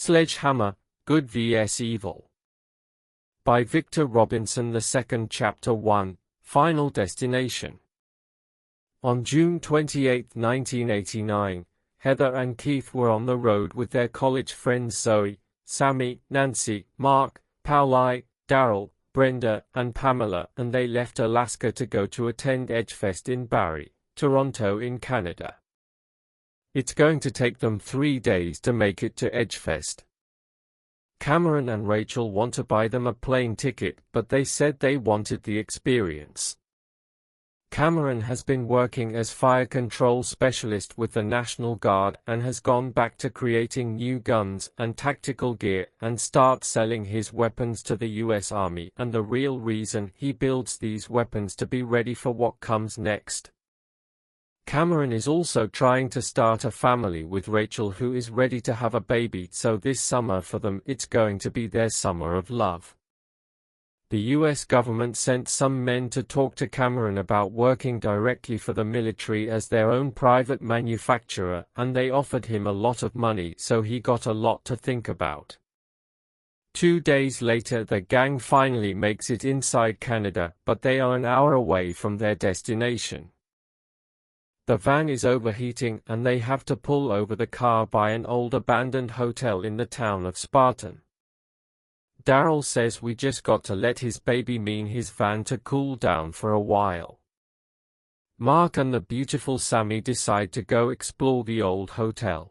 Sledgehammer, Good vs Evil. By Victor Robinson II. Chapter 1, Final Destination. On June 28, 1989, Heather and Keith were on the road with their college friends Zoe, Sammy, Nancy, Mark, Pauli, Daryl, Brenda, and Pamela, and they left Alaska to go to attend EdgeFest in Barrie, Toronto in Canada. It's going to take them 3 days to make it to EdgeFest. Cameron and Rachel want to buy them a plane ticket, but they said they wanted the experience. Cameron has been working as fire control specialist with the National Guard and has gone back to creating new guns and tactical gear and start selling his weapons to the US Army, and the real reason he builds these weapons to be ready for what comes next. Cameron is also trying to start a family with Rachel, who is ready to have a baby, so this summer for them it's going to be their summer of love. The US government sent some men to talk to Cameron about working directly for the military as their own private manufacturer, and they offered him a lot of money, so he got a lot to think about. 2 days later the gang finally makes it inside Canada, but they are an hour away from their destination. The van is overheating and they have to pull over the car by an old abandoned hotel in the town of Spartan. Daryl says we just got to let his baby mean his van to cool down for a while. Mark and the beautiful Sammy decide to go explore the old hotel.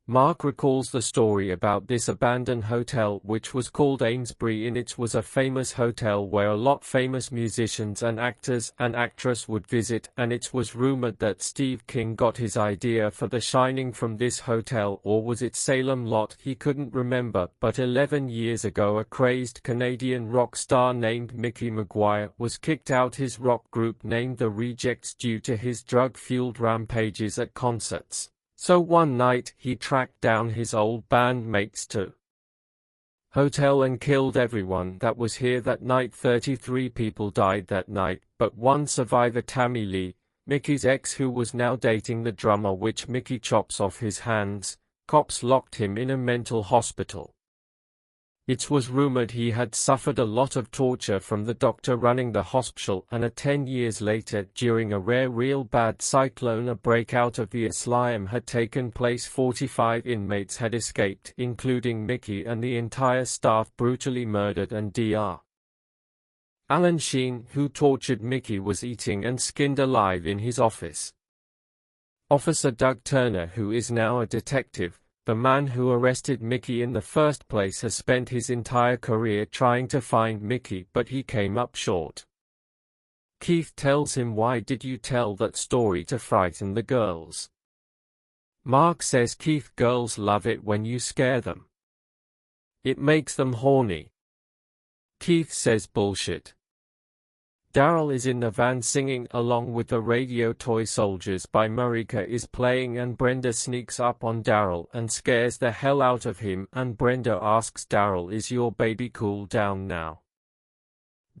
Mark recalls the story about this abandoned hotel, which was called Amesbury Inn. It was a famous hotel where a lot famous musicians and actors and actress would visit, and it was rumored that Steve King got his idea for The Shining from this hotel, or was it Salem Lot? He couldn't remember, but 11 years ago a crazed Canadian rock star named Mickey Maguire was kicked out his rock group named The Rejects due to his drug-fueled rampages at concerts. So one night he tracked down his old bandmates to hotel and killed everyone that was here that night. 33 people died that night, but one survivor, Tammy Lee, Mickey's ex, who was now dating the drummer, which Mickey chops off his hands. Cops locked him in a mental hospital. It was rumored he had suffered a lot of torture from the doctor running the hospital, and 10 years later, during a rare real bad cyclone, a breakout of the asylum had taken place. 45 inmates had escaped, including Mickey, and the entire staff brutally murdered, and Dr. Alan Sheen, who tortured Mickey, was eaten and skinned alive in his office. Officer Doug Turner, who is now a detective, the man who arrested Mickey in the first place, has spent his entire career trying to find Mickey, but he came up short. Keith tells him, "Why did you tell that story to frighten the girls?" Mark says, "Keith, girls love it when you scare them. It makes them horny." Keith says, "Bullshit." Daryl is in the van singing along with the radio. Toy Soldiers by Marika is playing, and Brenda sneaks up on Daryl and scares the hell out of him, and Brenda asks Daryl, "Is your baby cool down now?"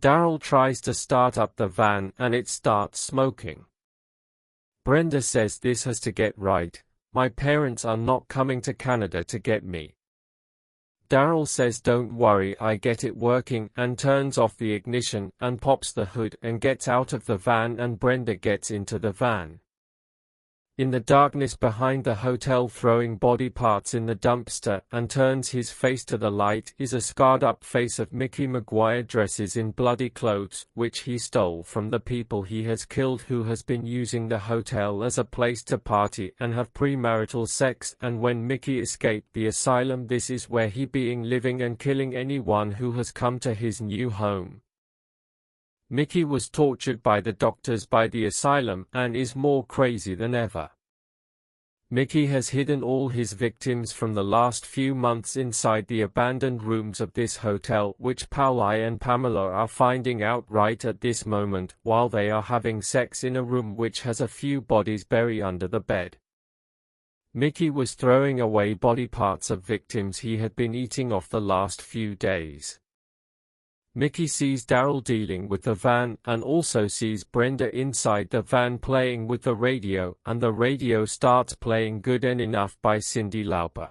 Daryl tries to start up the van and it starts smoking. Brenda says, "This has to get right. My parents are not coming to Canada to get me." Daryl says, "Don't worry, I get it working," and turns off the ignition and pops the hood and gets out of the van, and Brenda gets into the van. In the darkness behind the hotel, throwing body parts in the dumpster and turns his face to the light, is a scarred up face of Mickey Maguire, dresses in bloody clothes, which he stole from the people he has killed, who has been using the hotel as a place to party and have premarital sex. And when Mickey escaped the asylum, this is where he being living and killing anyone who has come to his new home. Mickey was tortured by the doctors by the asylum and is more crazy than ever. Mickey has hidden all his victims from the last few months inside the abandoned rooms of this hotel, which Pauli and Pamela are finding out right at this moment, while they are having sex in a room which has a few bodies buried under the bed. Mickey was throwing away body parts of victims he had been eating off the last few days. Mickey sees Daryl dealing with the van, and also sees Brenda inside the van playing with the radio, and the radio starts playing Good and Enough by Cyndi Lauper.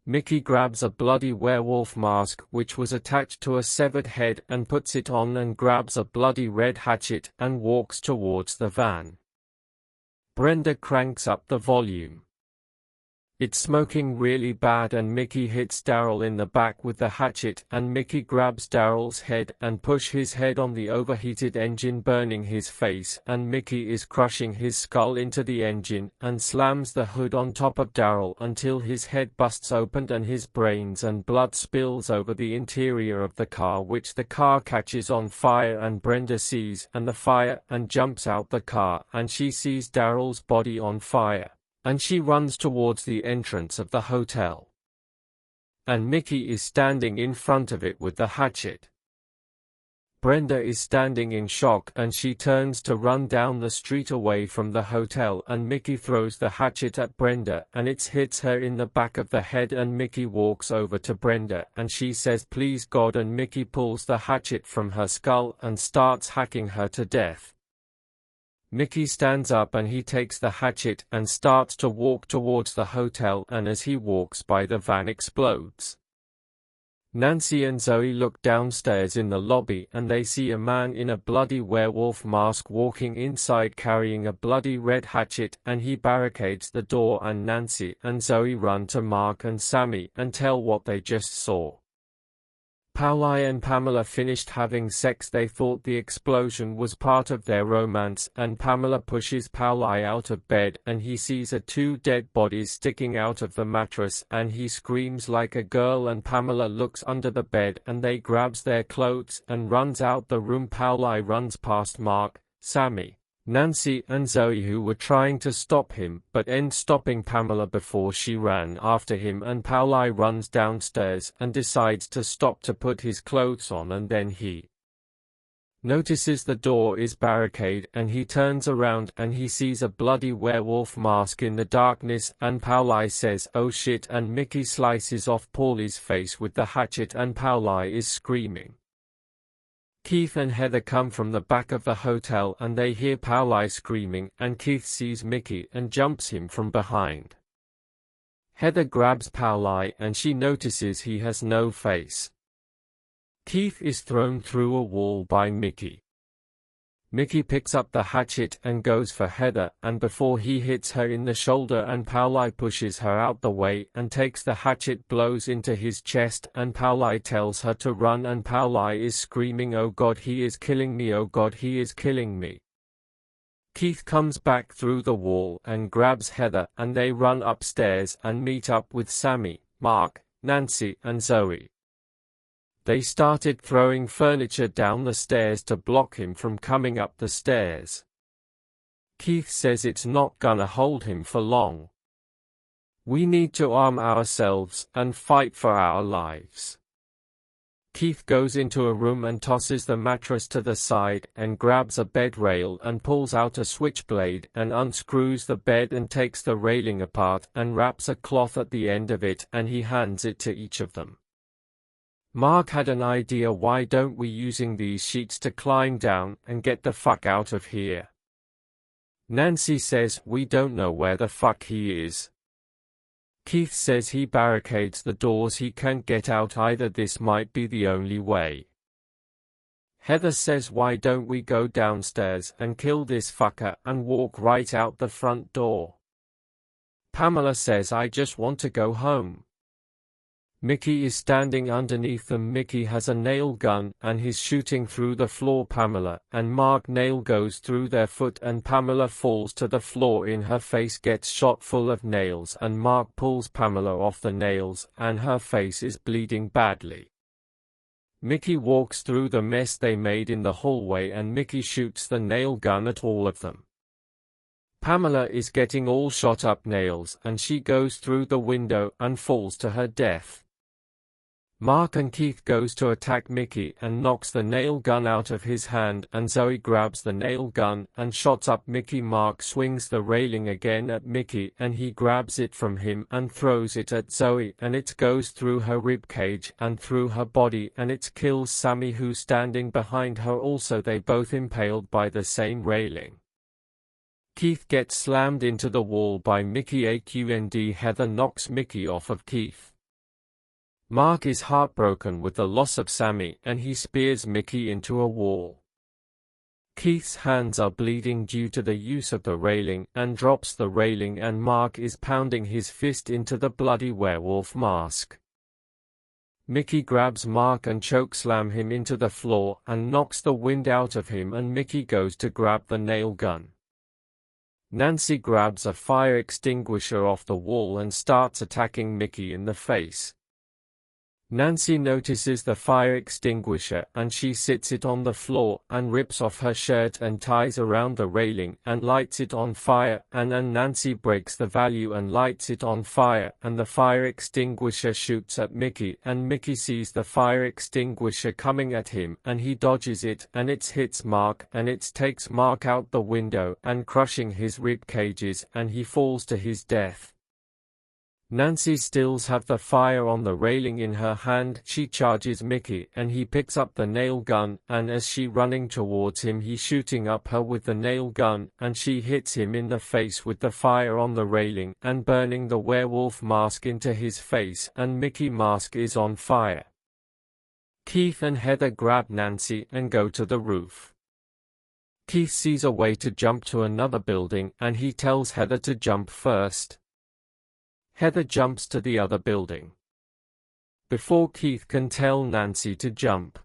Mickey grabs a bloody werewolf mask which was attached to a severed head and puts it on and grabs a bloody red hatchet and walks towards the van. Brenda cranks up the volume. It's smoking really bad and Mickey hits Daryl in the back with the hatchet and Mickey grabs Daryl's head and pushes his head on the overheated engine, burning his face, and Mickey is crushing his skull into the engine and slams the hood on top of Daryl until his head busts open and his brains and blood spills over the interior of the car, which the car catches on fire and Brenda sees and the fire and jumps out the car and she sees Daryl's body on fire. And she runs towards the entrance of the hotel. And Mickey is standing in front of it with the hatchet. Brenda is standing in shock and she turns to run down the street away from the hotel and Mickey throws the hatchet at Brenda and it hits her in the back of the head and Mickey walks over to Brenda and she says please God and Mickey pulls the hatchet from her skull and starts hacking her to death. Mickey stands up and he takes the hatchet and starts to walk towards the hotel and as he walks by the van explodes. Nancy and Zoe look downstairs in the lobby and they see a man in a bloody werewolf mask walking inside carrying a bloody red hatchet and he barricades the door and Nancy and Zoe run to Mark and Sammy and tell what they just saw. Pauli and Pamela finished having sex. They thought the explosion was part of their romance and Pamela pushes Pauli out of bed and he sees two dead bodies sticking out of the mattress and he screams like a girl and Pamela looks under the bed and they grabs their clothes and runs out the room. Pauli runs past Mark, Sammy, Nancy and Zoe who were trying to stop him but end stopping Pamela before she ran after him and Pauli runs downstairs and decides to stop to put his clothes on and then he notices the door is barricaded and he turns around and he sees a bloody werewolf mask in the darkness and Pauli says oh shit and Mickey slices off Paulie's face with the hatchet and Pauli is screaming. Keith and Heather come from the back of the hotel and they hear Pauli screaming and Keith sees Mickey and jumps him from behind. Heather grabs Pauli and she notices he has no face. Keith is thrown through a wall by Mickey. Mickey picks up the hatchet and goes for Heather and before he hits her in the shoulder and Pauli pushes her out the way and takes the hatchet blows into his chest and Pauli tells her to run and Pauli is screaming oh God he is killing me, oh God he is killing me. Keith comes back through the wall and grabs Heather and they run upstairs and meet up with Sammy, Mark, Nancy and Zoe. They started throwing furniture down the stairs to block him from coming up the stairs. Keith says it's not gonna hold him for long. We need to arm ourselves and fight for our lives. Keith goes into a room and tosses the mattress to the side and grabs a bed rail and pulls out a switchblade and unscrews the bed and takes the railing apart and wraps a cloth at the end of it and he hands it to each of them. Mark had an idea, why don't we using these sheets to climb down and get the fuck out of here? Nancy says we don't know where the fuck he is. Keith says he barricades the doors, he can't get out either, this might be the only way. Heather says why don't we go downstairs and kill this fucker and walk right out the front door. Pamela says I just want to go home. Mickey is standing underneath them. Mickey has a nail gun and he's shooting through the floor. Pamela and Mark nail goes through their foot and Pamela falls to the floor in her face, gets shot full of nails and Mark pulls Pamela off the nails and her face is bleeding badly. Mickey walks through the mess they made in the hallway and Mickey shoots the nail gun at all of them. Pamela is getting all shot up nails and she goes through the window and falls to her death. Mark and Keith goes to attack Mickey and knocks the nail gun out of his hand and Zoe grabs the nail gun and shots up Mickey. Mark swings the railing again at Mickey and he grabs it from him and throws it at Zoe and it goes through her rib cage and through her body and it kills Sammy who's standing behind her also. They both impaled by the same railing. Keith gets slammed into the wall by Mickey and Heather knocks Mickey off of Keith. Mark is heartbroken with the loss of Sammy and he spears Mickey into a wall. Keith's hands are bleeding due to the use of the railing and drops the railing, and Mark is pounding his fist into the bloody werewolf mask. Mickey grabs Mark and chokeslam him into the floor and knocks the wind out of him, and Mickey goes to grab the nail gun. Nancy grabs a fire extinguisher off the wall and starts attacking Mickey in the face. Nancy notices the fire extinguisher and she sits it on the floor and rips off her shirt and ties around the railing and lights it on fire, and then Nancy breaks the valve and lights it on fire, and the fire extinguisher shoots at Mickey, and Mickey sees the fire extinguisher coming at him and he dodges it, and it hits Mark and it takes Mark out the window and crushing his rib cages, and he falls to his death. Nancy stills have the fire on the railing in her hand. She charges Mickey and he picks up the nail gun, and as she running towards him he shooting up her with the nail gun, and she hits him in the face with the fire on the railing and burning the werewolf mask into his face, and Mickey mask is on fire. Keith and Heather grab Nancy and go to the roof. Keith sees a way to jump to another building and he tells Heather to jump first. Heather jumps to the other building before Keith can tell Nancy to jump.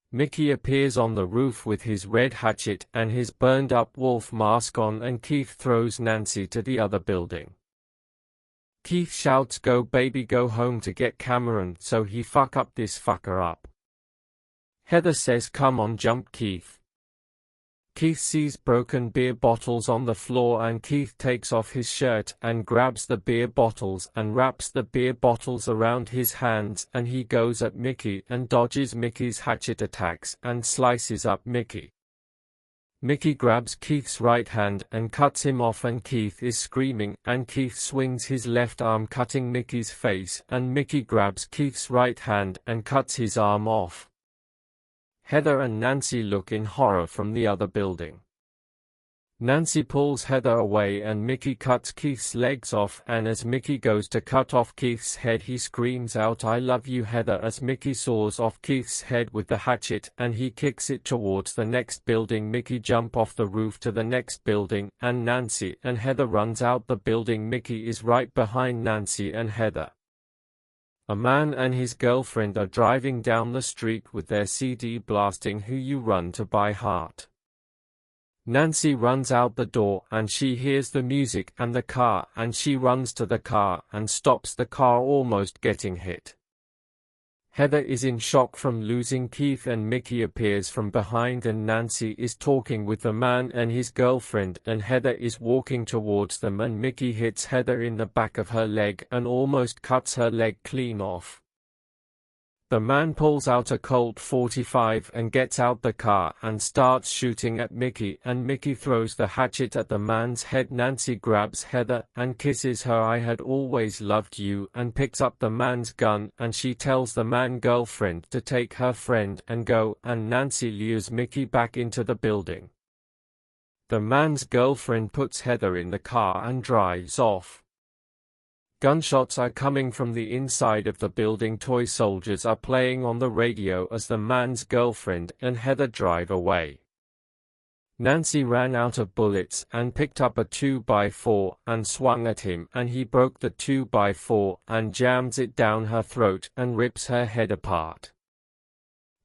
Mickey appears on the roof with his red hatchet and his burned up wolf mask on, and Keith throws Nancy to the other building. Keith shouts, "Go baby, go home to get Cameron, so he fuck up this fucker up." Heather says, "Come on, jump Keith." Keith sees broken beer bottles on the floor and Keith takes off his shirt and grabs the beer bottles and wraps the beer bottles around his hands, and he goes at Mickey and dodges Mickey's hatchet attacks and slices up Mickey. Mickey grabs Keith's right hand and cuts him off, and Keith is screaming, and Keith swings his left arm cutting Mickey's face, and Mickey grabs Keith's right hand and cuts his arm off. Heather and Nancy look in horror from the other building. Nancy pulls Heather away and Mickey cuts Keith's legs off, and as Mickey goes to cut off Keith's head he screams out, "I love you Heather," as Mickey saws off Keith's head with the hatchet and he kicks it towards the next building. Mickey jump off the roof to the next building and Nancy and Heather runs out the building. Mickey is right behind Nancy and Heather. A man and his girlfriend are driving down the street with their CD blasting "Who You Run to by Heart." Nancy runs out the door and she hears the music and the car, and she runs to the car and stops the car almost getting hit. Heather is in shock from losing Keith, and Mickey appears from behind and Nancy is talking with the man and his girlfriend, and Heather is walking towards them, and Mickey hits Heather in the back of her leg and almost cuts her leg clean off. The man pulls out a Colt 45 and gets out the car and starts shooting at Mickey, and Mickey throws the hatchet at the man's head. Nancy grabs Heather and kisses her "I had always loved you," and picks up the man's gun, and she tells the man's girlfriend to take her friend and go, and Nancy lures Mickey back into the building. The man's girlfriend puts Heather in the car and drives off. Gunshots are coming from the inside of the building. Toy soldiers are playing on the radio as the man's girlfriend and Heather drive away. Nancy ran out of bullets and picked up a 2x4 and swung at him, and he broke the 2x4 and jams it down her throat and rips her head apart.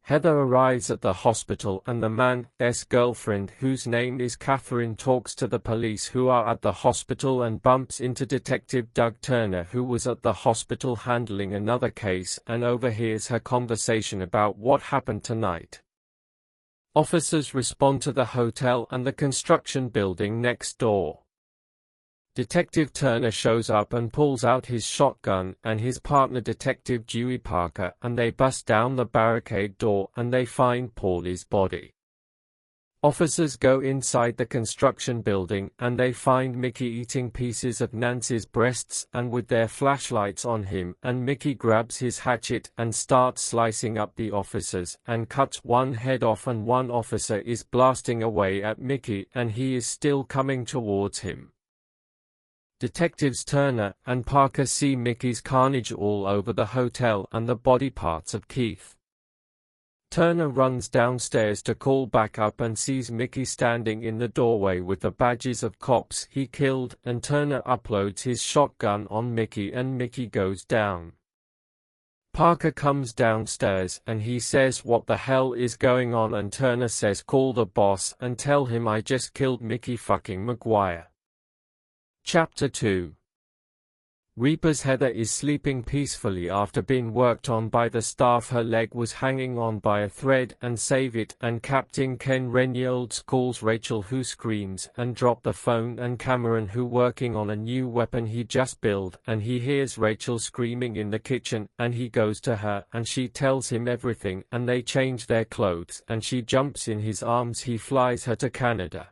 Heather arrives at the hospital and the man's girlfriend, whose name is Catherine, talks to the police who are at the hospital and bumps into Detective Doug Turner, who was at the hospital handling another case, and overhears her conversation about what happened tonight. Officers respond to the hotel and the construction building next door. Detective Turner shows up and pulls out his shotgun and his partner Detective Dewey Parker, and they bust down the barricade door and they find Paulie's body. Officers go inside the construction building and they find Mickey eating pieces of Nancy's breasts and with their flashlights on him, and Mickey grabs his hatchet and starts slicing up the officers and cuts one head off, and one officer is blasting away at Mickey and he is still coming towards him. Detectives Turner and Parker see Mickey's carnage all over the hotel and the body parts of Keith. Turner runs downstairs to call back up and sees Mickey standing in the doorway with the badges of cops he killed, and Turner uploads his shotgun on Mickey and Mickey goes down. Parker comes downstairs and he says what the hell is going on, and Turner says call the boss and tell him I just killed Mickey fucking Maguire. Chapter 2. Reaper's Heather is sleeping peacefully after being worked on by the staff. Her leg was hanging on by a thread and save it, and Captain Ken Reynolds calls Rachel, who screams and drop the phone, and Cameron, who working on a new weapon he just built, and he hears Rachel screaming in the kitchen and he goes to her and she tells him everything, and they change their clothes and she jumps in his arms. He flies her to Canada.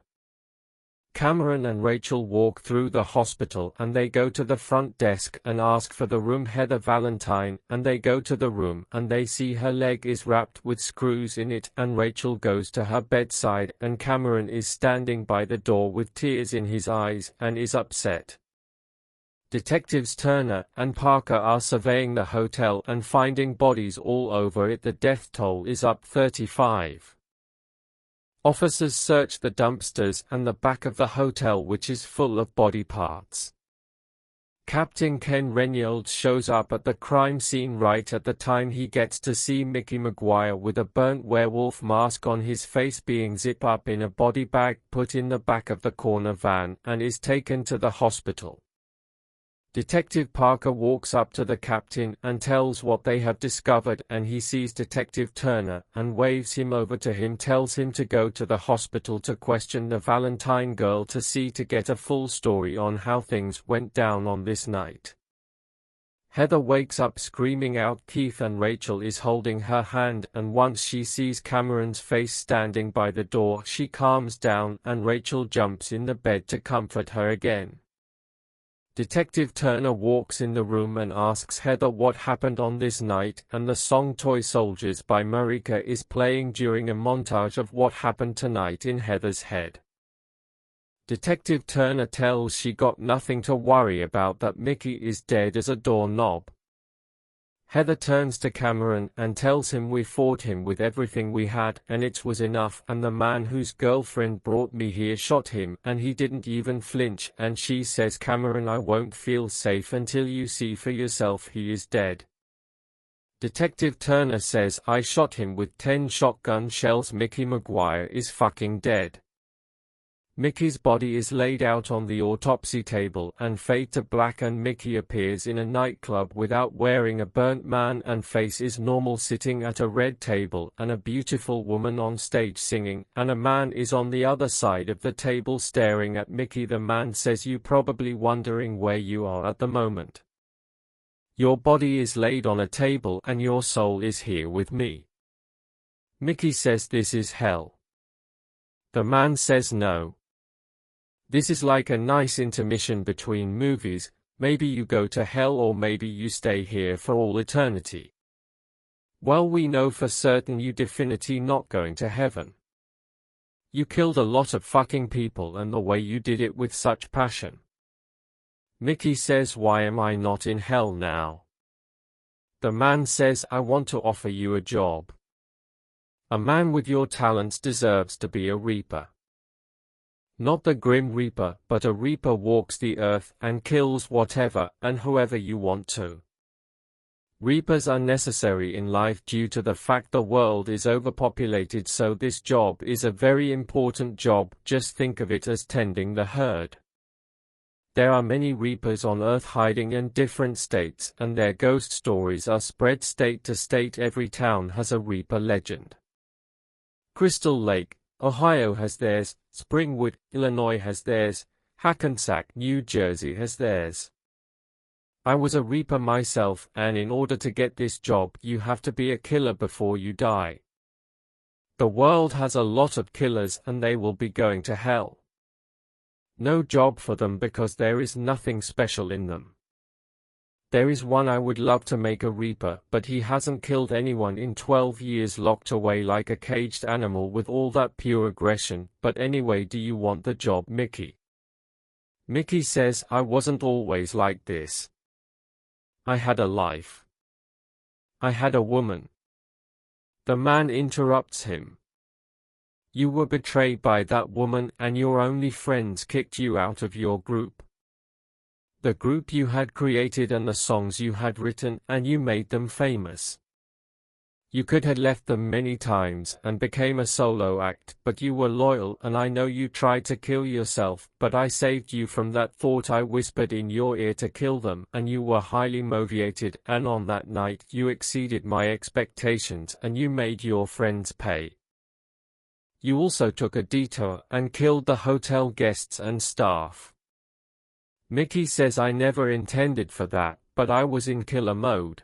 Cameron and Rachel walk through the hospital and they go to the front desk and ask for the room Heather Valentine, and they go to the room and they see her leg is wrapped with screws in it, and Rachel goes to her bedside and Cameron is standing by the door with tears in his eyes and is upset. Detectives Turner and Parker are surveying the hotel and finding bodies all over it. The death toll is up 35. Officers search the dumpsters and the back of the hotel, which is full of body parts. Captain Ken Reynolds shows up at the crime scene right at the time he gets to see Mickey Maguire with a burnt werewolf mask on his face being zipped up in a body bag put in the back of the corner van and is taken to the hospital. Detective Parker walks up to the captain and tells what they have discovered, and he sees Detective Turner and waves him over to him, tells him to go to the hospital to question the Valentine girl to get a full story on how things went down on this night. Heather wakes up screaming out Keith, and Rachel is holding her hand, and once she sees Cameron's face standing by the door she calms down and Rachel jumps in the bed to comfort her again. Detective Turner walks in the room and asks Heather what happened on this night, and the song Toy Soldiers by Marika is playing during a montage of what happened tonight in Heather's head. Detective Turner tells she got nothing to worry about, that Mickey is dead as a doorknob. Heather turns to Cameron and tells him we fought him with everything we had and it was enough, and the man whose girlfriend brought me here shot him and he didn't even flinch, and she says, Cameron, I won't feel safe until you see for yourself he is dead. Detective Turner says, I shot him with 10 shotgun shells. Mickey Maguire is fucking dead. Mickey's body is laid out on the autopsy table and fade to black, and Mickey appears in a nightclub without wearing a burnt man and face is normal, sitting at a red table, and a beautiful woman on stage singing, and a man is on the other side of the table staring at Mickey. The man says, you probably wondering where you are at the moment. Your body is laid on a table and your soul is here with me. Mickey says, this is hell. The man says no. This is like a nice intermission between movies. Maybe you go to hell or maybe you stay here for all eternity. Well, we know for certain you definitely not going to heaven. You killed a lot of fucking people, and the way you did it with such passion. Mickey says, why am I not in hell now? The man says, I want to offer you a job. A man with your talents deserves to be a reaper. Not the Grim Reaper, but a reaper walks the earth and kills whatever and whoever you want to. Reapers are necessary in life due to the fact the world is overpopulated, so this job is a very important job. Just think of it as tending the herd. There are many reapers on earth hiding in different states, and their ghost stories are spread state to state. Every town has a reaper legend. Crystal Lake, Ohio has theirs, Springwood, Illinois has theirs, Hackensack, New Jersey has theirs. I was a reaper myself, and in order to get this job you have to be a killer before you die. The world has a lot of killers and they will be going to hell. No job for them because there is nothing special in them. There is one I would love to make a reaper, but he hasn't killed anyone in 12 years, locked away like a caged animal with all that pure aggression. But anyway, do you want the job, Mickey? Mickey says, I wasn't always like this. I had a life. I had a woman. The man interrupts him. You were betrayed by that woman and your only friends kicked you out of your group. The group you had created and the songs you had written, and you made them famous. You could have left them many times and became a solo act, but you were loyal, and I know you tried to kill yourself, but I saved you from that thought. I whispered in your ear to kill them, and you were highly motivated, and on that night you exceeded my expectations and you made your friends pay. You also took a detour and killed the hotel guests and staff. Mickey says, I never intended for that, but I was in killer mode.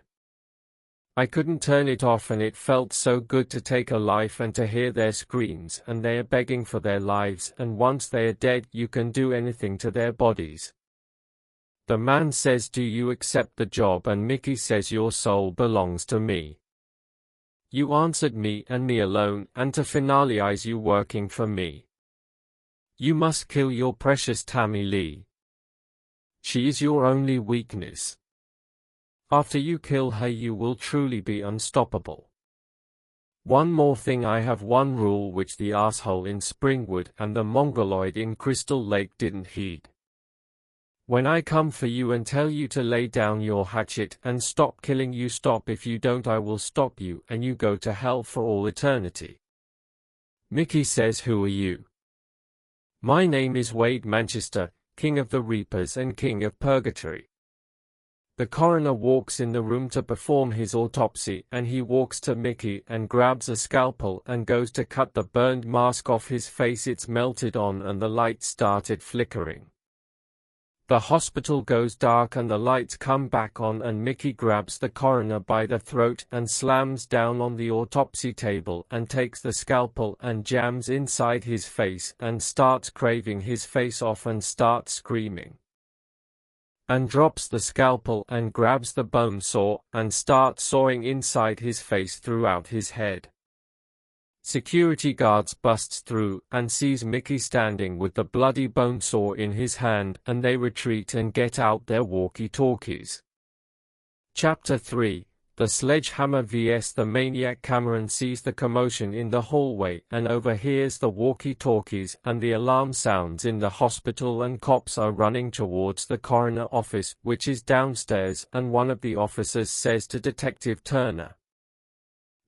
I couldn't turn it off, and it felt so good to take a life and to hear their screams, and they are begging for their lives, and once they are dead you can do anything to their bodies. The man says, do you accept the job? And Mickey says, your soul belongs to me. You answered me and me alone, and to finalize you working for me. You must kill your precious Tammy Lee. She is your only weakness. After you kill her you will truly be unstoppable. One more thing, I have one rule which the asshole in Springwood and the mongoloid in Crystal Lake didn't heed. When I come for you and tell you to lay down your hatchet and stop killing, you stop. If you don't, I will stop you and you go to hell for all eternity. Mickey says, who are you? My name is Wade Manchester, King of the Reapers and King of Purgatory. The coroner walks in the room to perform his autopsy, and he walks to Mickey and grabs a scalpel and goes to cut the burned mask off his face. It's melted on and the light started flickering. The hospital goes dark and the lights come back on, and Mickey grabs the coroner by the throat and slams down on the autopsy table and takes the scalpel and jams inside his face and starts craving his face off and starts screaming. And drops the scalpel and grabs the bone saw and starts sawing inside his face throughout his head. Security guards busts through and sees Mickey standing with the bloody bone saw in his hand, and they retreat and get out their walkie-talkies. Chapter 3: The Sledgehammer vs. the Maniac. Cameron sees the commotion in the hallway and overhears the walkie-talkies and the alarm sounds in the hospital, and cops are running towards the coroner office, which is downstairs, and one of the officers says to Detective Turner,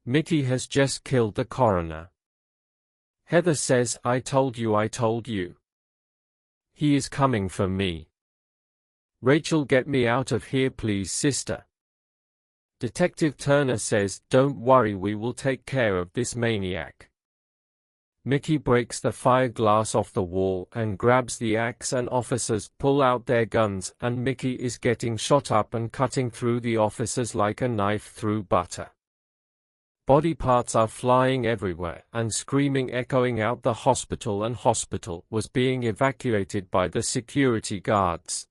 Mickey has just killed the coroner. Heather says, I told you. He is coming for me. Rachel, get me out of here please, sister. Detective Turner says, don't worry, we will take care of this maniac. Mickey breaks the fire glass off the wall and grabs the axe, and officers pull out their guns, and Mickey is getting shot up and cutting through the officers like a knife through butter. Body parts are flying everywhere and screaming, echoing out the hospital, and hospital was being evacuated by the security guards.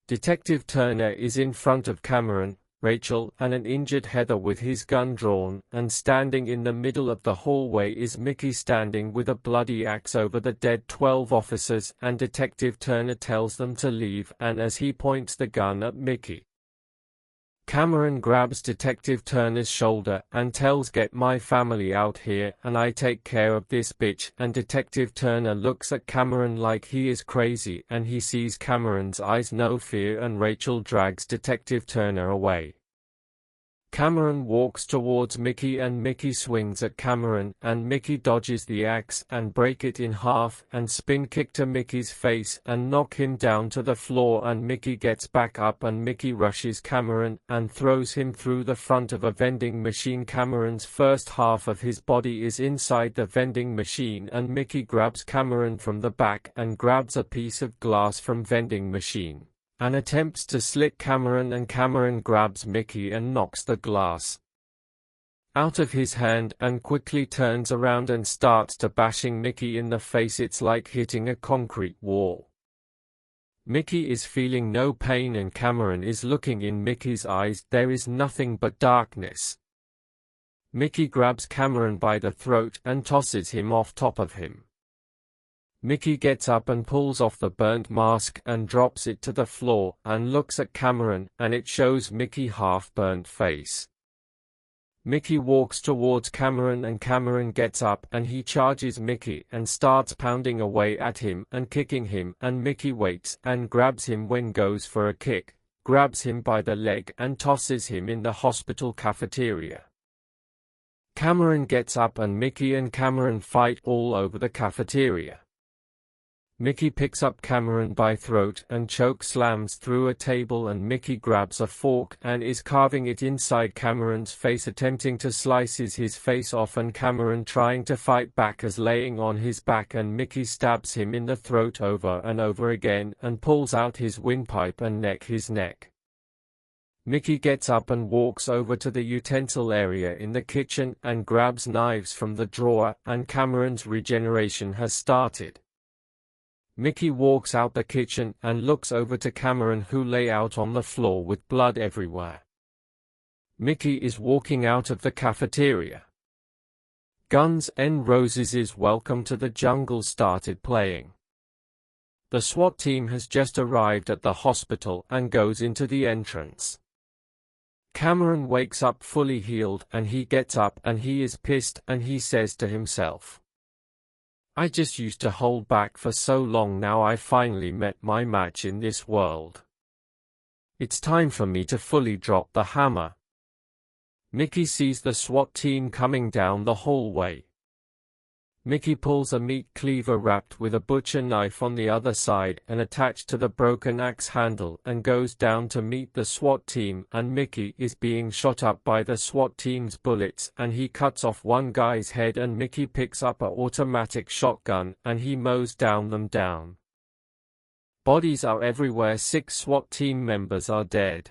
Detective Turner is in front of Cameron, Rachel, and an injured Heather with his gun drawn, and standing in the middle of the hallway is Mickey, standing with a bloody axe over the dead 12 officers, and Detective Turner tells them to leave, and as he points the gun at Mickey, Cameron grabs Detective Turner's shoulder and tells, get my family out here and I take care of this bitch, and Detective Turner looks at Cameron like he is crazy, and he sees Cameron's eyes, no fear, and Rachel drags Detective Turner away. Cameron walks towards Mickey and Mickey swings at Cameron, and Mickey dodges the axe and break it in half and spin kick to Mickey's face and knock him down to the floor, and Mickey gets back up and Mickey rushes Cameron and throws him through the front of a vending machine. Cameron's first half of his body is inside the vending machine, and Mickey grabs Cameron from the back and grabs a piece of glass from vending machine and attempts to slit Cameron, and Cameron grabs Mickey and knocks the glass out of his hand and quickly turns around and starts to bashing Mickey in the face. It's like hitting a concrete wall. Mickey is feeling no pain and Cameron is looking in Mickey's eyes. There is nothing but darkness. Mickey grabs Cameron by the throat and tosses him off top of him. Mickey gets up and pulls off the burnt mask and drops it to the floor and looks at Cameron, and it shows Mickey's half-burnt face. Mickey walks towards Cameron and Cameron gets up and he charges Mickey and starts pounding away at him and kicking him, and Mickey waits and grabs him when goes for a kick, grabs him by the leg and tosses him in the hospital cafeteria. Cameron gets up and Mickey and Cameron fight all over the cafeteria. Mickey picks up Cameron by throat and choke slams through a table, and Mickey grabs a fork and is carving it inside Cameron's face, attempting to slice his face off, and Cameron trying to fight back as laying on his back, and Mickey stabs him in the throat over and over again and pulls out his windpipe and his neck. Mickey gets up and walks over to the utensil area in the kitchen and grabs knives from the drawer, and Cameron's regeneration has started. Mickey walks out the kitchen and looks over to Cameron, who lay out on the floor with blood everywhere. Mickey is walking out of the cafeteria. Guns N' Roses' Welcome to the Jungle started playing. The SWAT team has just arrived at the hospital and goes into the entrance. Cameron wakes up fully healed and he gets up and he is pissed and he says to himself, "I just used to hold back for so long, now I finally met my match in this world. It's time for me to fully drop the hammer." Mickey sees the SWAT team coming down the hallway. Mickey pulls a meat cleaver wrapped with a butcher knife on the other side and attached to the broken axe handle and goes down to meet the SWAT team, and Mickey is being shot up by the SWAT team's bullets and he cuts off one guy's head, and Mickey picks up an automatic shotgun and he mows them down. Bodies are everywhere. 6 SWAT team members are dead.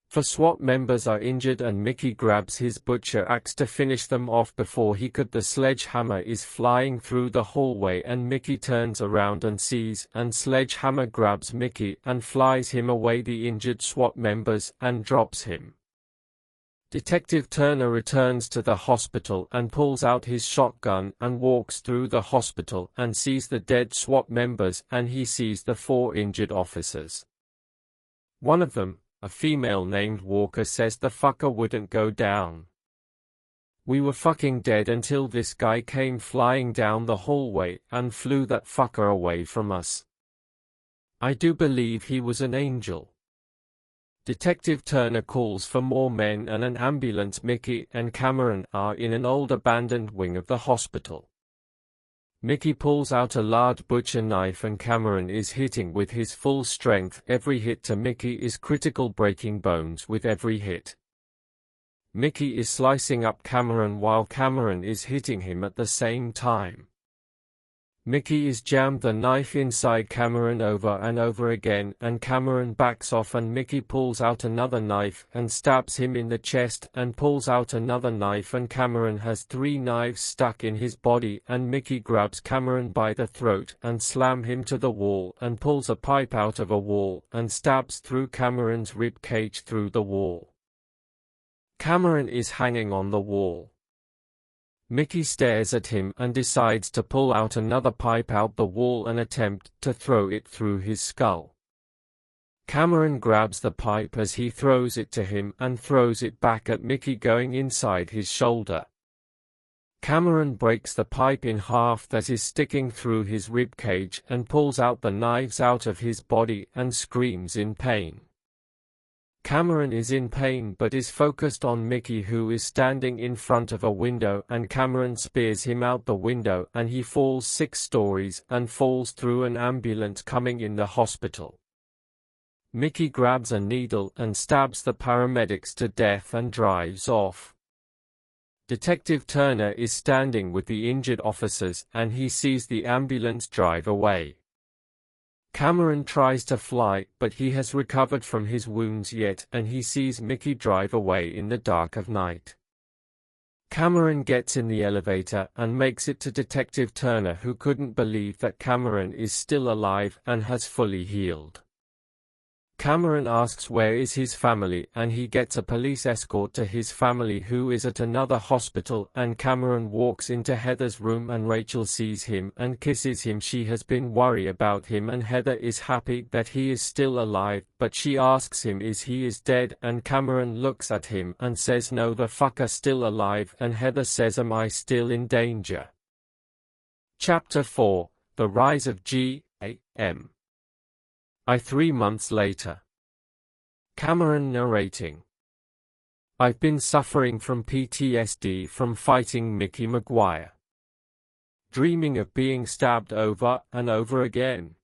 4 SWAT members are injured and Mickey grabs his butcher axe to finish them off before he could. The sledgehammer is flying through the hallway and Mickey turns around and sees, and Sledgehammer grabs Mickey and flies him away the injured SWAT members and drops him. Detective Turner returns to the hospital and pulls out his shotgun and walks through the hospital and sees the dead SWAT members, and he sees the 4 injured officers. One of them, a female named Walker, says the fucker wouldn't go down. "We were fucking dead until this guy came flying down the hallway and flew that fucker away from us. I do believe he was an angel." Detective Turner calls for more men and an ambulance. Mickey and Cameron are in an old abandoned wing of the hospital. Mickey pulls out a large butcher knife and Cameron is hitting with his full strength. Every hit to Mickey is critical, breaking bones with every hit. Mickey is slicing up Cameron while Cameron is hitting him at the same time. Mickey is jammed the knife inside Cameron over and over again, and Cameron backs off, and Mickey pulls out another knife and stabs him in the chest and pulls out another knife, and Cameron has 3 knives stuck in his body, and Mickey grabs Cameron by the throat and slams him to the wall and pulls a pipe out of a wall and stabs through Cameron's rib cage through the wall. Cameron is hanging on the wall. Mickey stares at him and decides to pull out another pipe out the wall and attempt to throw it through his skull. Cameron grabs the pipe as he throws it to him and throws it back at Mickey, going inside his shoulder. Cameron breaks the pipe in half that is sticking through his rib cage and pulls out the knives out of his body and screams in pain. Cameron is in pain but is focused on Mickey, who is standing in front of a window, and Cameron spears him out the window and he falls 6 stories and falls through an ambulance coming in the hospital. Mickey grabs a needle and stabs the paramedics to death and drives off. Detective Turner is standing with the injured officers and he sees the ambulance drive away. Cameron tries to fly, but he has recovered from his wounds yet, and he sees Mickey drive away in the dark of night. Cameron gets in the elevator and makes it to Detective Turner, who couldn't believe that Cameron is still alive and has fully healed. Cameron asks where is his family, and he gets a police escort to his family who is at another hospital, and Cameron walks into Heather's room and Rachel sees him and kisses him. She has been worried about him and Heather is happy that he is still alive, but she asks him is he is dead, and Cameron looks at him and says no, the fucker still alive, and Heather says am I still in danger? Chapter 4, The Rise of G.A.M. 3 months later. Cameron narrating. I've been suffering from PTSD from fighting Mickey Maguire. Dreaming of being stabbed over and over again.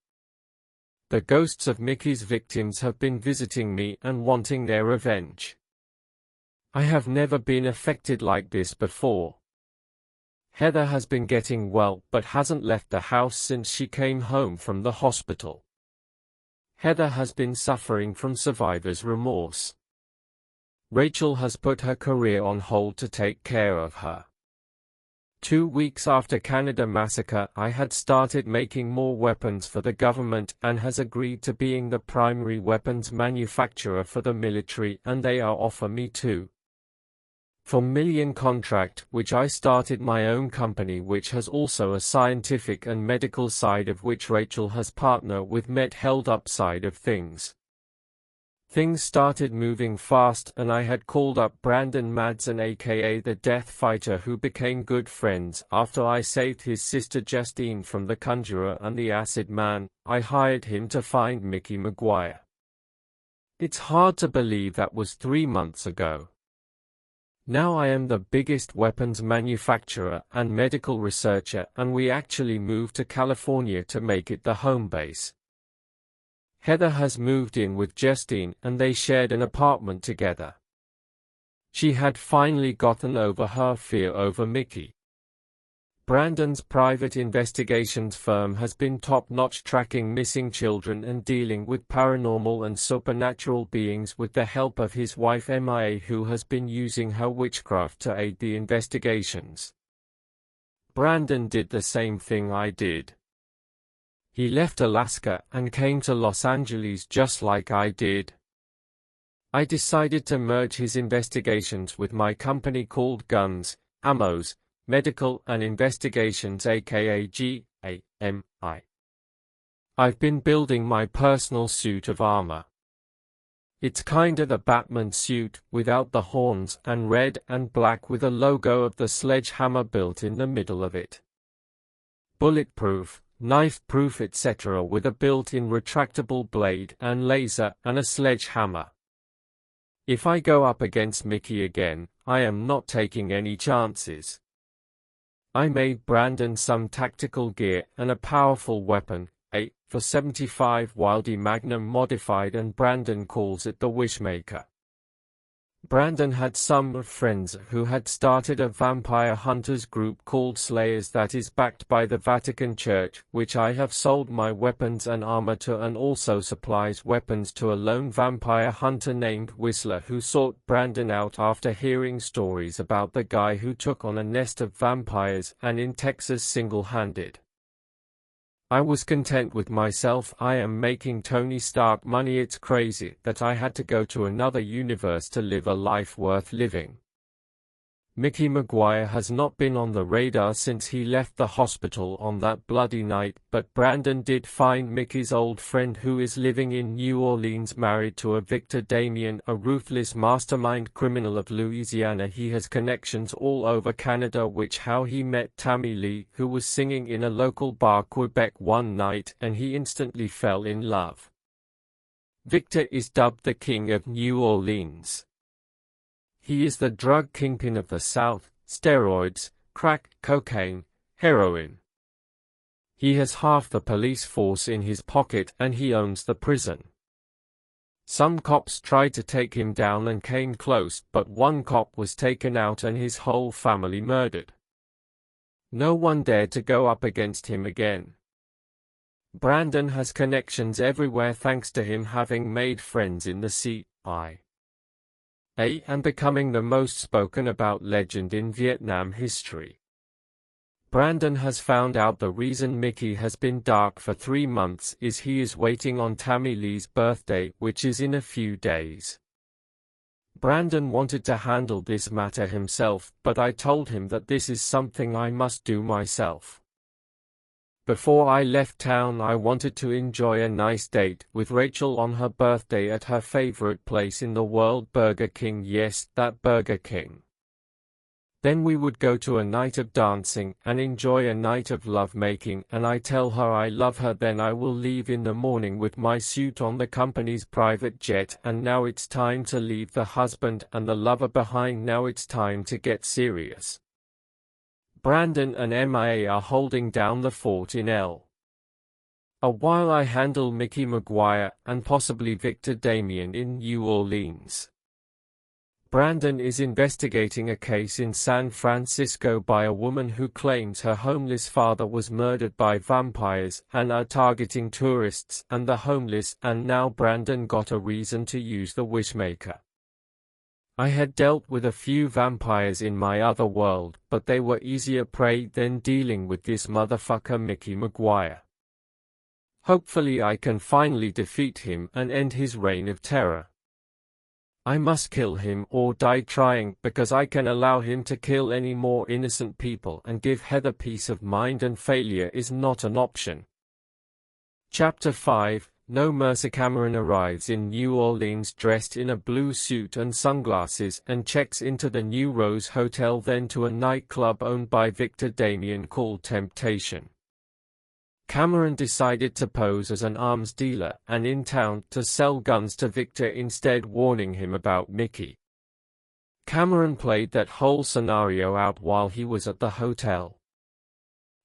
The ghosts of Mickey's victims have been visiting me and wanting their revenge. I have never been affected like this before. Heather has been getting well but hasn't left the house since she came home from the hospital. Heather has been suffering from survivor's remorse. Rachel has put her career on hold to take care of her. 2 weeks after Canada massacre, I had started making more weapons for the government and has agreed to being the primary weapons manufacturer for the military, and they are offering me $2.4 million contract, which I started my own company which has also a scientific and medical side of which Rachel has partnered with Met held up side of things. Things started moving fast and I had called up Brandon Madsen aka the Death Fighter, who became good friends after I saved his sister Justine from the Conjurer and the Acid Man. I hired him to find Mickey Maguire. It's hard to believe that was 3 months ago. Now I am the biggest weapons manufacturer and medical researcher, and we actually moved to California to make it the home base. Heather has moved in with Justine and they shared an apartment together. She had finally gotten over her fear over Mickey. Brandon's private investigations firm has been top-notch tracking missing children and dealing with paranormal and supernatural beings with the help of his wife Mia, who has been using her witchcraft to aid the investigations. Brandon did the same thing I did. He left Alaska and came to Los Angeles just like I did. I decided to merge his investigations with my company called Guns, Ammos, Medical and Investigations aka G.A.M.I. I've been building my personal suit of armor. It's kinda the Batman suit, without the horns, and red and black with a logo of the Sledgehammer built in the middle of it. Bulletproof, knife-proof etc. with a built-in retractable blade and laser and a sledgehammer. If I go up against Mickey again, I am not taking any chances. I made Brandon some tactical gear and a powerful weapon, a .475 Wildy Magnum modified, and Brandon calls it the Wishmaker. Brandon had some friends who had started a vampire hunters group called Slayers that is backed by the Vatican Church, which I have sold my weapons and armor to, and also supplies weapons to a lone vampire hunter named Whistler who sought Brandon out after hearing stories about the guy who took on a nest of vampires and in Texas single-handed. I was content with myself. I am making Tony Stark money. It's crazy that I had to go to another universe to live a life worth living. Mickey Maguire has not been on the radar since he left the hospital on that bloody night, but Brandon did find Mickey's old friend who is living in New Orleans, married to a Victor Damien, a ruthless mastermind criminal of Louisiana. He has connections all over Canada, which how he met Tammy Lee, who was singing in a local bar Quebec one night, and he instantly fell in love. Victor is dubbed the King of New Orleans. He is the drug kingpin of the South: steroids, crack, cocaine, heroin. He has half the police force in his pocket and he owns the prison. Some cops tried to take him down and came close, but one cop was taken out and his whole family murdered. No one dared to go up against him again. Brandon has connections everywhere thanks to him having made friends in the CIA and becoming the most spoken about legend in Vietnam history. Brandon has found out the reason Mickey has been dark for 3 months is he is waiting on Tammy Lee's birthday, which is in a few days. Brandon wanted to handle this matter himself, but I told him that this is something I must do myself. Before I left town, I wanted to enjoy a nice date with Rachel on her birthday at her favorite place in the world, Burger King. Yes, that Burger King. Then we would go to a night of dancing and enjoy a night of lovemaking, and I tell her I love her. Then I will leave in the morning with my suit on the company's private jet, and now it's time to leave the husband and the lover behind. Now it's time to get serious. Brandon and MIA are holding down the fort in LA while I handle Mickey Maguire and possibly Victor Damien in New Orleans. Brandon is investigating a case in San Francisco by a woman who claims her homeless father was murdered by vampires and are targeting tourists and the homeless, and now Brandon got a reason to use the Wishmaker. I had dealt with a few vampires in my other world, but they were easier prey than dealing with this motherfucker Mickey Maguire. Hopefully I can finally defeat him and end his reign of terror. I must kill him or die trying, because I can allow him to kill any more innocent people and give Heather peace of mind, and failure is not an option. Chapter 5 No Mercy. Cameron arrives in New Orleans dressed in a blue suit and sunglasses and checks into the New Rose Hotel, then to a nightclub owned by Victor Damien called Temptation. Cameron decided to pose as an arms dealer and in town to sell guns to Victor instead, warning him about Mickey. Cameron played that whole scenario out while he was at the hotel.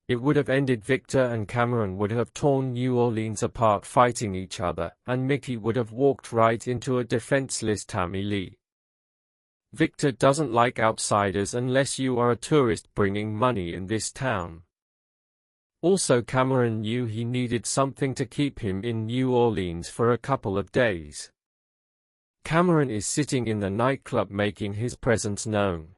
It would have ended. Victor and Cameron would have torn New Orleans apart fighting each other, and Mickey would have walked right into a defenseless Tammy Lee. Victor doesn't like outsiders unless you are a tourist bringing money in this town. Also, Cameron knew he needed something to keep him in New Orleans for a couple of days. Cameron is sitting in the nightclub making his presence known.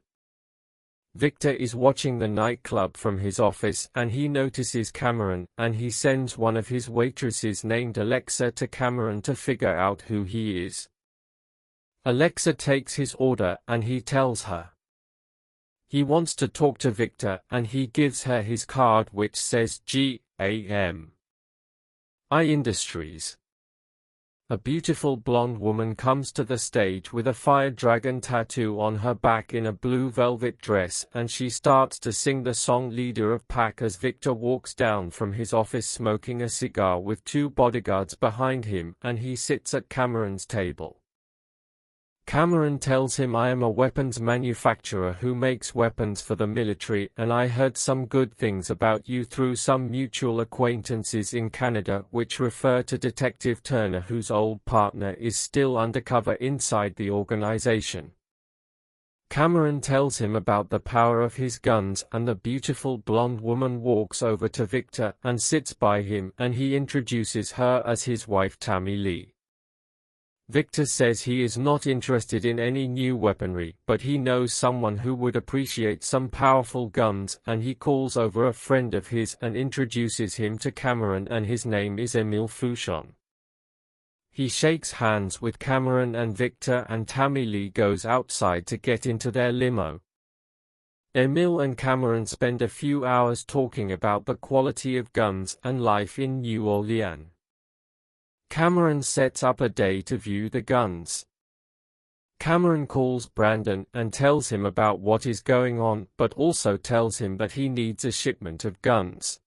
Victor is watching the nightclub from his office and he notices Cameron, and he sends one of his waitresses named Alexa to Cameron to figure out who he is. Alexa takes his order and he tells her he wants to talk to Victor, and he gives her his card which says GAM Industries. A beautiful blonde woman comes to the stage with a fire dragon tattoo on her back in a blue velvet dress, and she starts to sing the song Leader of Pack as Victor walks down from his office smoking a cigar with 2 bodyguards behind him, and he sits at Cameron's table. Cameron tells him, I am a weapons manufacturer who makes weapons for the military, and I heard some good things about you through some mutual acquaintances in Canada, which refer to Detective Turner, whose old partner is still undercover inside the organization. Cameron tells him about the power of his guns, and the beautiful blonde woman walks over to Victor and sits by him, and he introduces her as his wife Tammy Lee. Victor says he is not interested in any new weaponry, but he knows someone who would appreciate some powerful guns, and he calls over a friend of his and introduces him to Cameron, and his name is Emile Fouchon. He shakes hands with Cameron and Victor, and Tammy Lee goes outside to get into their limo. Emile and Cameron spend a few hours talking about the quality of guns and life in New Orleans. Cameron sets up a day to view the guns. Cameron calls Brandon and tells him about what is going on, but also tells him that he needs a shipment of guns.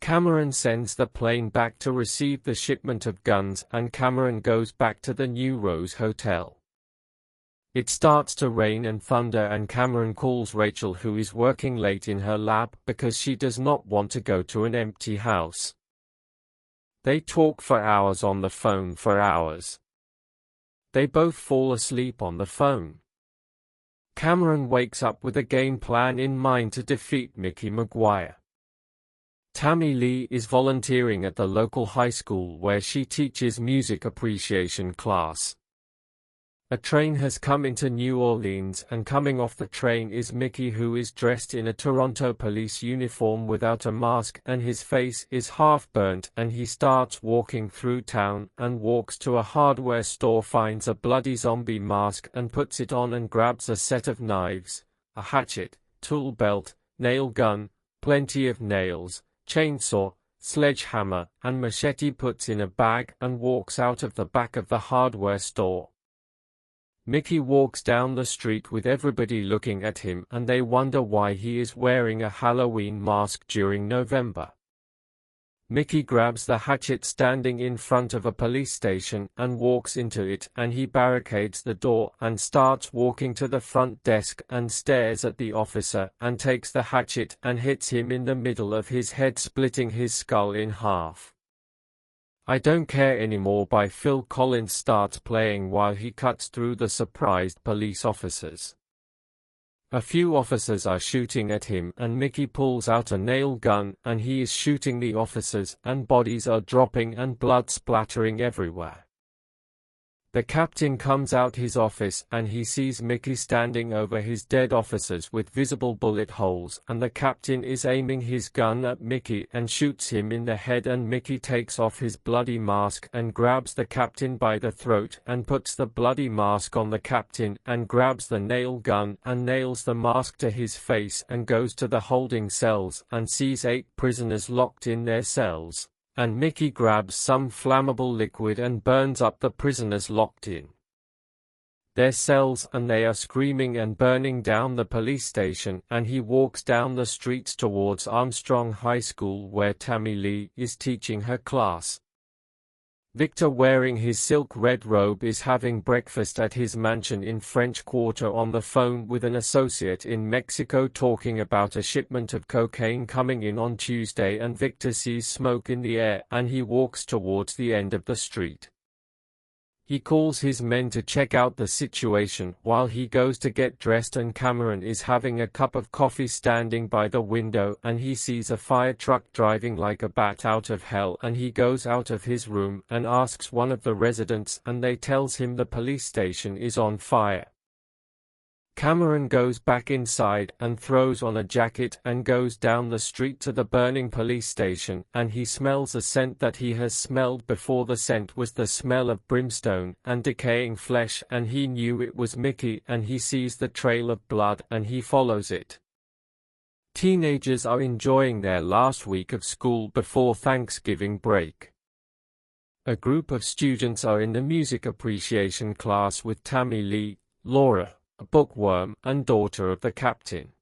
Cameron sends the plane back to receive the shipment of guns, and Cameron goes back to the New Rose Hotel. It starts to rain and thunder, and Cameron calls Rachel, who is working late in her lab, because she does not want to go to an empty house. They talk for hours on the phone for hours. They both fall asleep on the phone. Cameron wakes up with a game plan in mind to defeat Mickey Maguire. Tammy Lee is volunteering at the local high school where she teaches music appreciation class. A train has come into New Orleans, and coming off the train is Mickey, who is dressed in a Toronto police uniform without a mask, and his face is half burnt, and he starts walking through town and walks to a hardware store, finds a bloody zombie mask and puts it on, and grabs a set of knives, a hatchet, tool belt, nail gun, plenty of nails, chainsaw, sledgehammer, and machete, puts in a bag and walks out of the back of the hardware store. Mickey walks down the street with everybody looking at him, and they wonder why he is wearing a Halloween mask during November. Mickey grabs the hatchet standing in front of a police station and walks into it, and he barricades the door and starts walking to the front desk and stares at the officer and takes the hatchet and hits him in the middle of his head, splitting his skull in half. I Don't Care Anymore by Phil Collins starts playing while he cuts through the surprised police officers. A few officers are shooting at him, and Mickey pulls out a nail gun and he is shooting the officers, and bodies are dropping and blood splattering everywhere. The captain comes out his office and he sees Mickey standing over his dead officers with visible bullet holes, and the captain is aiming his gun at Mickey and shoots him in the head, and Mickey takes off his bloody mask and grabs the captain by the throat and puts the bloody mask on the captain and grabs the nail gun and nails the mask to his face, and goes to the holding cells and sees 8 prisoners locked in their cells. And Mickey grabs some flammable liquid and burns up the prisoners locked in their cells, and they are screaming and burning down the police station, and he walks down the streets towards Armstrong High School, where Tammy Lee is teaching her class. Victor, wearing his silk red robe, is having breakfast at his mansion in French Quarter on the phone with an associate in Mexico, talking about a shipment of cocaine coming in on Tuesday, and Victor sees smoke in the air and he walks towards the end of the street. He calls his men to check out the situation while he goes to get dressed, and Cameron is having a cup of coffee standing by the window, and he sees a fire truck driving like a bat out of hell, and he goes out of his room and asks one of the residents, and they tells him the police station is on fire. Cameron goes back inside and throws on a jacket and goes down the street to the burning police station, and he smells a scent that he has smelled before. The scent was the smell of brimstone and decaying flesh, and he knew it was Mickey, and he sees the trail of blood and he follows it. Teenagers are enjoying their last week of school before Thanksgiving break. A group of students are in the music appreciation class with Tammy Lee, Laura, a bookworm and daughter of the captain,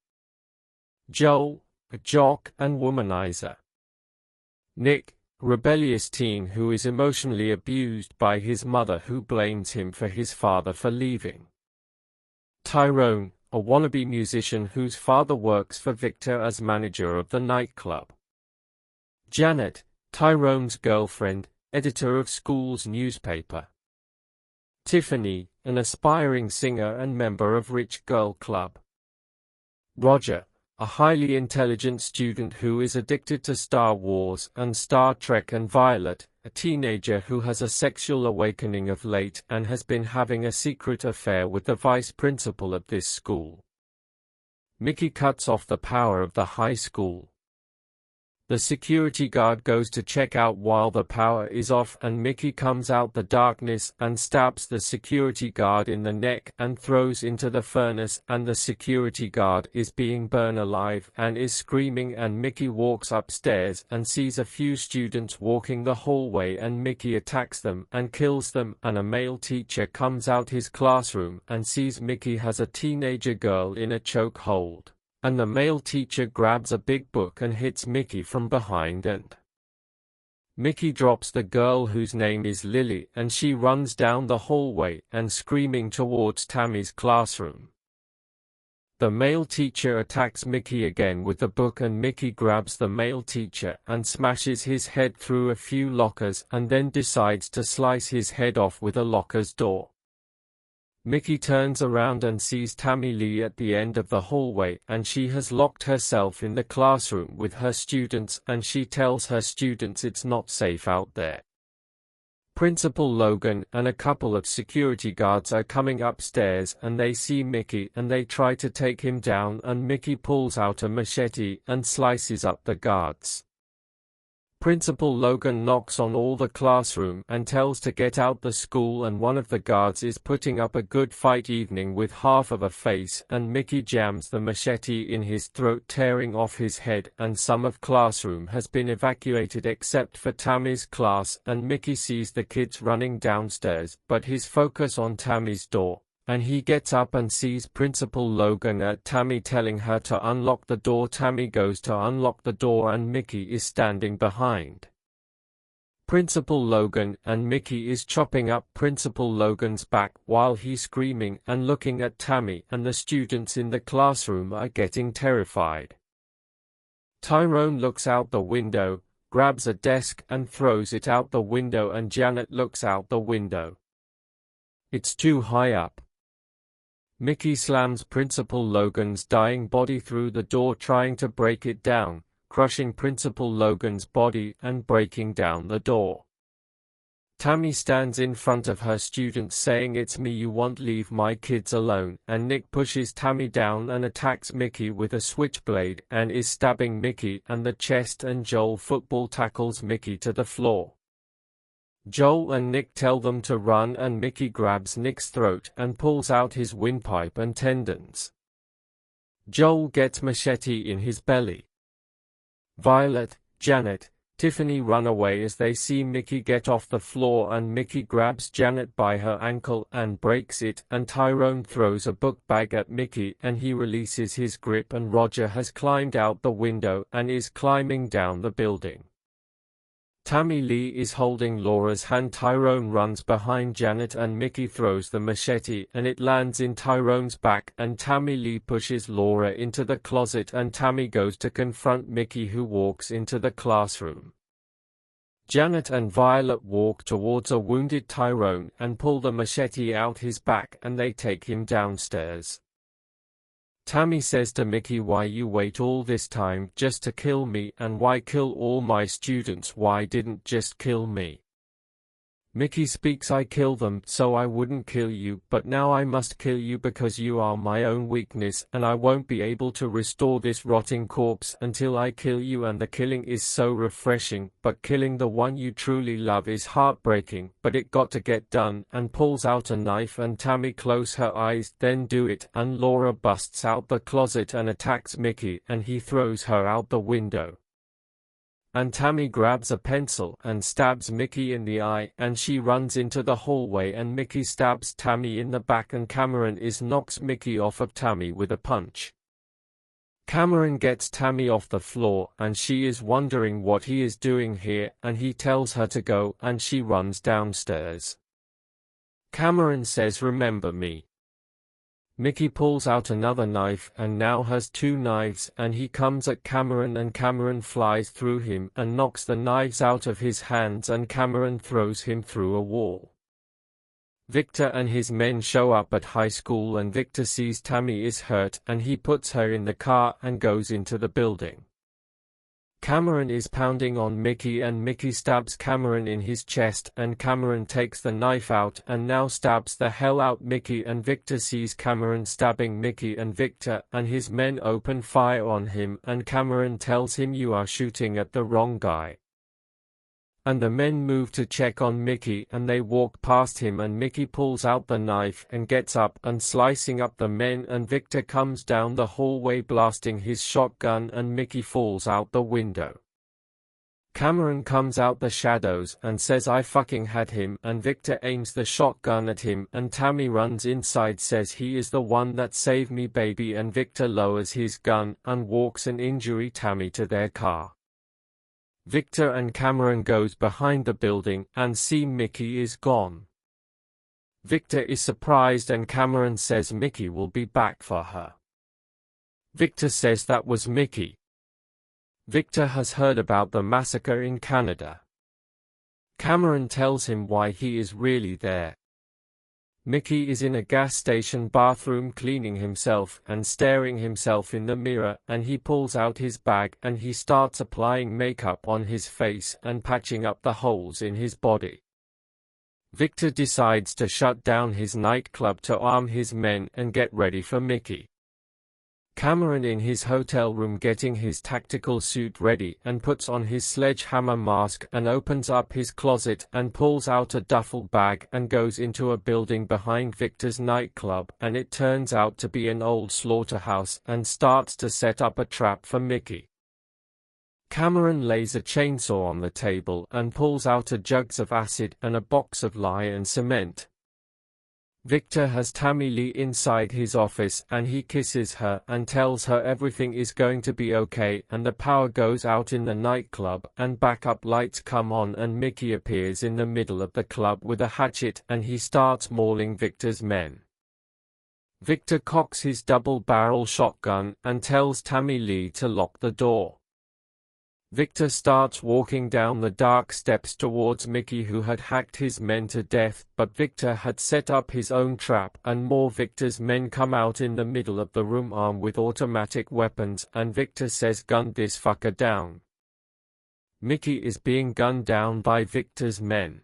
Joel, a jock and womanizer, Nick, a rebellious teen who is emotionally abused by his mother, who blames him for his father for leaving, Tyrone, a wannabe musician whose father works for Victor as manager of the nightclub, Janet, Tyrone's girlfriend, editor of school's newspaper, Tiffany, an aspiring singer and member of Rich Girl Club, Roger, a highly intelligent student who is addicted to Star Wars and Star Trek, and Violet, a teenager who has a sexual awakening of late and has been having a secret affair with the vice principal at this school. Mickey cuts off the power of the high school. The security guard goes to check out while the power is off, and Mickey comes out the darkness and stabs the security guard in the neck and throws into the furnace, and the security guard is being burned alive and is screaming, and Mickey walks upstairs and sees a few students walking the hallway, and Mickey attacks them and kills them, and a male teacher comes out his classroom and sees Mickey has a teenager girl in a chokehold. And the male teacher grabs a big book and hits Mickey from behind, and Mickey drops the girl whose name is Lily, and she runs down the hallway and screaming towards Tammy's classroom. The male teacher attacks Mickey again with the book, and Mickey grabs the male teacher and smashes his head through a few lockers, and then decides to slice his head off with a locker's door. Mickey turns around and sees Tammy Lee at the end of the hallway, and she has locked herself in the classroom with her students, and she tells her students it's not safe out there. Principal Logan and a couple of security guards are coming upstairs and they see Mickey and they try to take him down, and Mickey pulls out a machete and slices up the guards. Principal Logan knocks on all the classroom and tells to get out the school, and one of the guards is putting up a good fight evening with half of a face, and Mickey jams the machete in his throat, tearing off his head, and some of classroom has been evacuated except for Tammy's class, and Mickey sees the kids running downstairs, but his focus on Tammy's door. And he gets up and sees Principal Logan at Tammy telling her to unlock the door. Tammy goes to unlock the door and Mickey is standing behind. Principal Logan and Mickey is chopping up Principal Logan's back while he's screaming and looking at Tammy, and the students in the classroom are getting terrified. Tyrone looks out the window, grabs a desk and throws it out the window, and Janet looks out the window. It's too high up. Mickey slams Principal Logan's dying body through the door, trying to break it down, crushing Principal Logan's body and breaking down the door. Tammy stands in front of her students saying, "It's me you want, leave my kids alone," and Nick pushes Tammy down and attacks Mickey with a switchblade and is stabbing Mickey in the chest, and Joel football tackles Mickey to the floor. Joel and Nick tell them to run, and Mickey grabs Nick's throat and pulls out his windpipe and tendons. Joel gets machete in his belly. Violet, Janet, Tiffany run away as they see Mickey get off the floor, and Mickey grabs Janet by her ankle and breaks it, and Tyrone throws a book bag at Mickey and he releases his grip, and Roger has climbed out the window and is climbing down the building. Tammy Lee is holding Laura's hand. Tyrone runs behind Janet and Mickey throws the machete and it lands in Tyrone's back, and Tammy Lee pushes Laura into the closet, and Tammy goes to confront Mickey, who walks into the classroom. Janet and Violet walk towards a wounded Tyrone and pull the machete out his back, and they take him downstairs. Tammy says to Mickey, "Why you wait all this time just to kill me, and why kill all my students? Why didn't just kill me?" Mickey speaks, "I kill them so I wouldn't kill you, but now I must kill you because you are my own weakness, and I won't be able to restore this rotting corpse until I kill you, and the killing is so refreshing, but killing the one you truly love is heartbreaking, but it got to get done," and pulls out a knife, and Tammy close her eyes, "Then do it," and Laura busts out the closet and attacks Mickey, and he throws her out the window. And Tammy grabs a pencil and stabs Mickey in the eye, and she runs into the hallway, and Mickey stabs Tammy in the back, and Cameron knocks Mickey off of Tammy with a punch. Cameron gets Tammy off the floor, and she is wondering what he is doing here, and he tells her to go, and she runs downstairs. Cameron says, "Remember me." Mickey pulls out another knife and now has two knives, and he comes at Cameron, and Cameron flies through him and knocks the knives out of his hands, and Cameron throws him through a wall. Victor and his men show up at high school, and Victor sees Tammy is hurt and he puts her in the car and goes into the building. Cameron is pounding on Mickey, and Mickey stabs Cameron in his chest, and Cameron takes the knife out and now stabs the hell out Mickey, and Victor sees Cameron stabbing Mickey and Victor, and his men open fire on him, and Cameron tells him, "You are shooting at the wrong guy." And the men move to check on Mickey, and they walk past him, and Mickey pulls out the knife and gets up and slicing up the men, and Victor comes down the hallway blasting his shotgun, and Mickey falls out the window. Cameron comes out the shadows and says, "I fucking had him," and Victor aims the shotgun at him, and Tammy runs inside, says, "He is the one that saved me, baby," and Victor lowers his gun and walks and injures Tammy to their car. Victor and Cameron goes behind the building and see Mickey is gone. Victor is surprised, and Cameron says Mickey will be back for her. Victor says that was Mickey. Victor has heard about the massacre in Canada. Cameron tells him why he is really there. Mickey is in a gas station bathroom cleaning himself and staring himself in the mirror, and he pulls out his bag and he starts applying makeup on his face and patching up the holes in his body. Victor decides to shut down his nightclub to arm his men and get ready for Mickey. Cameron in his hotel room getting his tactical suit ready and puts on his sledgehammer mask and opens up his closet and pulls out a duffel bag and goes into a building behind Victor's nightclub, and it turns out to be an old slaughterhouse, and starts to set up a trap for Mickey. Cameron lays a chainsaw on the table and pulls out a jugs of acid and a box of lye and cement. Victor has Tammy Lee inside his office and he kisses her and tells her everything is going to be okay, and the power goes out in the nightclub and backup lights come on and Mickey appears in the middle of the club with a hatchet and he starts mauling Victor's men. Victor cocks his double-barrel shotgun and tells Tammy Lee to lock the door. Victor starts walking down the dark steps towards Mickey, who had hacked his men to death, but Victor had set up his own trap and more Victor's men come out in the middle of the room armed with automatic weapons and Victor says, "Gun this fucker down." Mickey is being gunned down by Victor's men.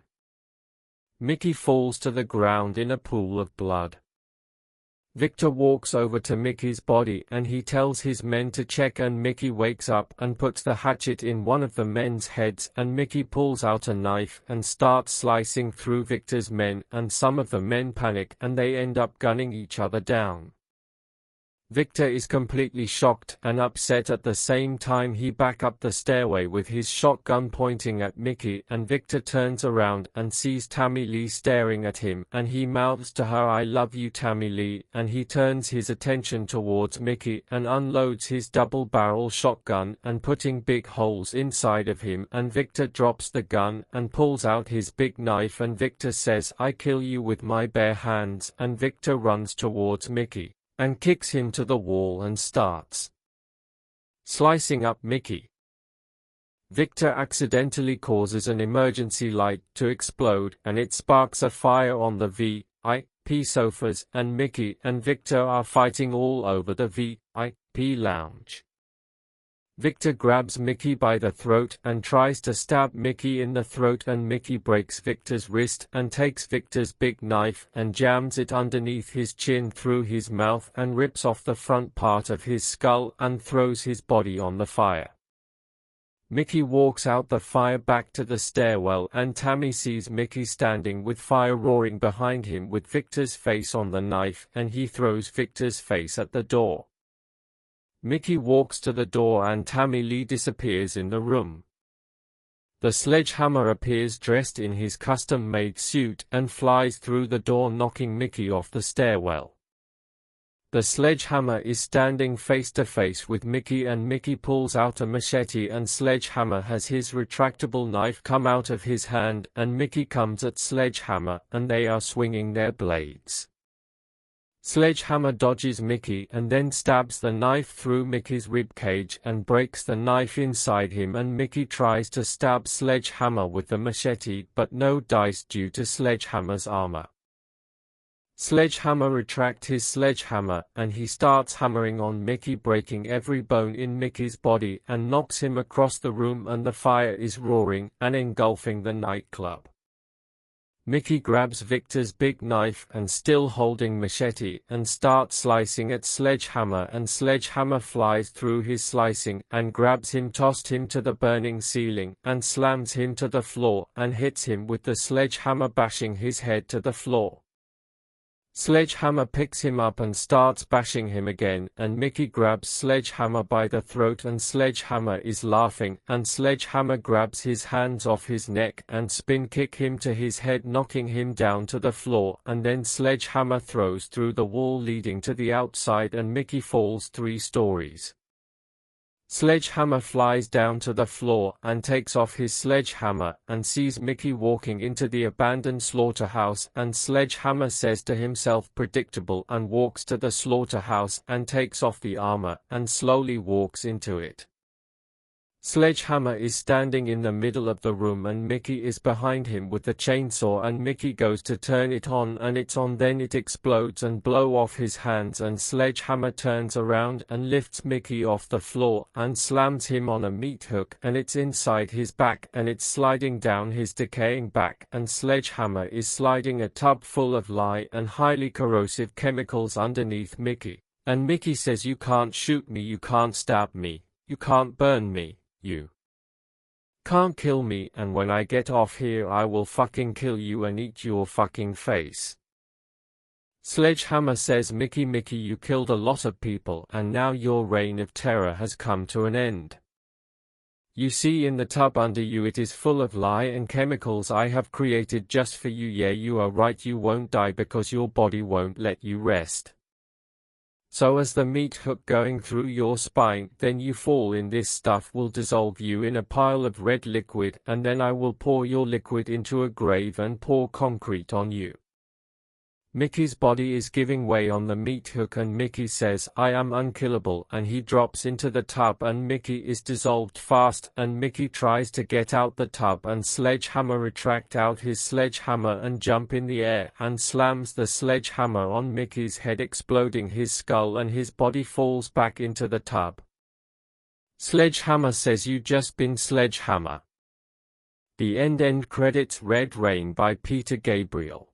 Mickey falls to the ground in a pool of blood. Victor walks over to Mickey's body and he tells his men to check, and Mickey wakes up and puts the hatchet in one of the men's heads, and Mickey pulls out a knife and starts slicing through Victor's men, and some of the men panic and they end up gunning each other down. Victor is completely shocked and upset at the same time. He back up the stairway with his shotgun pointing at Mickey, and Victor turns around and sees Tammy Lee staring at him and he mouths to her, "I love you, Tammy Lee," and he turns his attention towards Mickey and unloads his double-barrel shotgun and putting big holes inside of him, and Victor drops the gun and pulls out his big knife and Victor says, "I kill you with my bare hands," and Victor runs towards Mickey and kicks him to the wall and starts slicing up Mickey. Victor accidentally causes an emergency light to explode and it sparks a fire on the VIP sofas, and Mickey and Victor are fighting all over the VIP lounge. Victor grabs Mickey by the throat and tries to stab Mickey in the throat, and Mickey breaks Victor's wrist and takes Victor's big knife and jams it underneath his chin through his mouth and rips off the front part of his skull and throws his body on the fire. Mickey walks out the fire back to the stairwell, and Tammy sees Mickey standing with fire roaring behind him with Victor's face on the knife, and he throws Victor's face at the door. Mickey walks to the door and Tammy Lee disappears in the room. The sledgehammer appears dressed in his custom-made suit and flies through the door, knocking Mickey off the stairwell. The sledgehammer is standing face to face with Mickey and Mickey pulls out a machete and Sledgehammer has his retractable knife come out of his hand, and Mickey comes at Sledgehammer and they are swinging their blades. Sledgehammer dodges Mickey and then stabs the knife through Mickey's ribcage and breaks the knife inside him, and Mickey tries to stab Sledgehammer with the machete but no dice due to Sledgehammer's armor. Sledgehammer retracts his sledgehammer and he starts hammering on Mickey, breaking every bone in Mickey's body and knocks him across the room, and the fire is roaring and engulfing the nightclub. Mickey grabs Victor's big knife and still holding machete and starts slicing at Sledgehammer, and Sledgehammer flies through his slicing and grabs him, tossed him to the burning ceiling and slams him to the floor and hits him with the sledgehammer, bashing his head to the floor. Sledgehammer picks him up and starts bashing him again, and Mickey grabs Sledgehammer by the throat and Sledgehammer is laughing, and Sledgehammer grabs his hands off his neck and spin kick him to his head, knocking him down to the floor, and then Sledgehammer throws through the wall leading to the outside and Mickey falls 3 stories. Sledgehammer flies down to the floor and takes off his sledgehammer and sees Mickey walking into the abandoned slaughterhouse, and Sledgehammer says to himself, "Predictable," and walks to the slaughterhouse and takes off the armor and slowly walks into it. Sledgehammer is standing in the middle of the room and Mickey is behind him with the chainsaw, and Mickey goes to turn it on and it's on, then it explodes and blow off his hands, and Sledgehammer turns around and lifts Mickey off the floor and slams him on a meat hook, and it's inside his back and it's sliding down his decaying back, and Sledgehammer is sliding a tub full of lye and highly corrosive chemicals underneath Mickey. And Mickey says, "You can't shoot me, you can't stab me, you can't burn me. You can't kill me, and when I get off here I will fucking kill you and eat your fucking face." Sledgehammer says, "Mickey, you killed a lot of people and now your reign of terror has come to an end. You see in the tub under you, it is full of lye and chemicals I have created just for you. Yeah, you are right, you won't die because your body won't let you rest. So as the meat hook going through your spine, then you fall in this stuff will dissolve you in a pile of red liquid, and then I will pour your liquid into a grave and pour concrete on you." Mickey's body is giving way on the meat hook and Mickey says, "I am unkillable," and he drops into the tub and Mickey is dissolved fast, and Mickey tries to get out the tub and Sledgehammer retract out his sledgehammer and jump in the air and slams the sledgehammer on Mickey's head, exploding his skull, and his body falls back into the tub. Sledgehammer says, "You just been Sledgehammer." The end credits. Red Rain by Peter Gabriel.